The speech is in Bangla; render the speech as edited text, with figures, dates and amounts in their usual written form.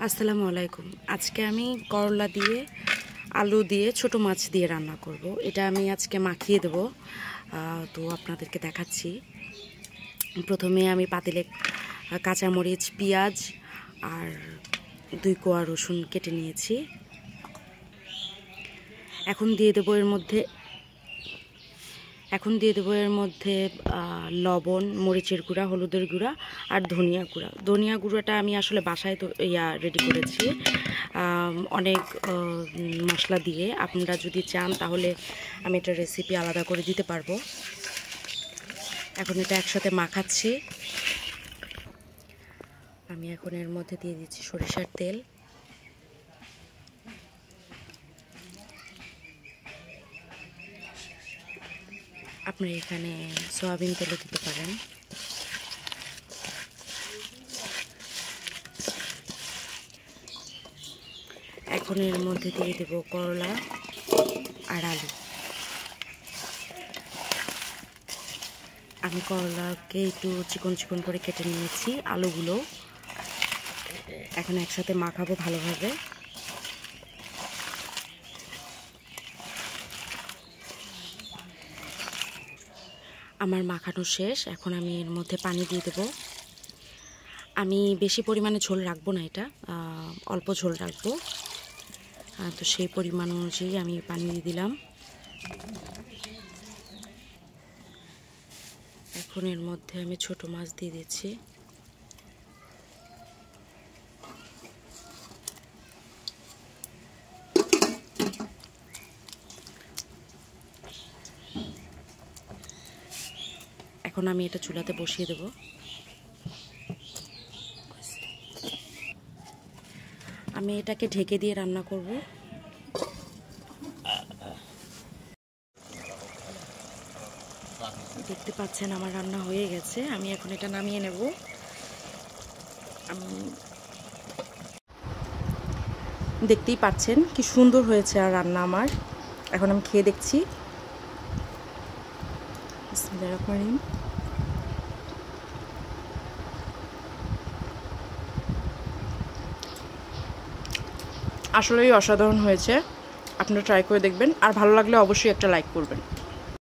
আসসালামু আলাইকুম। আজকে আমি করলা দিয়ে আলু দিয়ে ছোট মাছ দিয়ে রান্না করব। এটা আমি আজকে মাখিয়ে দেব, তো আপনাদেরকে দেখাচ্ছি। প্রথমে আমি পাতিলে কাঁচামরিচ, পেঁয়াজ আর 2 কোয়া রসুন কেটে নিয়েছি। এখন দিয়ে দেবো এর মধ্যে লবণ, মরিচের গুঁড়া, হলুদের গুঁড়া আর ধনিয়া গুঁড়া। ধনিয়া গুঁড়াটা আমি আসলে বাসায় তো রেডি করেছি অনেক মশলা দিয়ে। আপনারা যদি চান তাহলে আমি একটা রেসিপি আলাদা করে দিতে পারবো। এখন এটা একসাথে মাখাচ্ছি। আমি এখন এর মধ্যে দিয়ে দিচ্ছি সরিষার তেল। আপনারা এখানে সয়াবিন তেলও দিতে পারেন। এখন এর মধ্যে দিয়ে দেব করলা আর আলু। আমি করলাকে একটু চিকন চিকন করে কেটে নিয়েছি, আলুগুলো এখন একসাথে মাখাবো ভালোভাবে। আমার মাখানো শেষ। এখন আমি এর মধ্যে পানি দিয়ে দেব। আমি বেশি পরিমাণে ঝোল রাখবো না, এটা অল্প ঝোল রাখবো, তো সেই পরিমাণ অনুযায়ী আমি পানি দিয়ে দিলাম। এখন এর মধ্যে আমি ছোট মাছ দিয়ে দিচ্ছি। এখন আমি এটা চুলাতে বসিয়ে দেব। আমি এটাকে ঢেকে দিয়ে রান্না করব। দেখতে পাচ্ছেন আমার রান্না হয়ে গেছে। আমি এখন এটা নামিয়ে নেব। দেখতেই পাচ্ছেন কি সুন্দর হয়েছে আর রান্না আমার। এখন আমি খেয়ে দেখছি। বিসমিল্লাহির রহমানির রহিম। আসলেই অসাধারণ হয়েছে। আপনারা ট্রাই করে দেখবেন, আর ভালো লাগলে অবশ্যই একটা লাইক করবেন।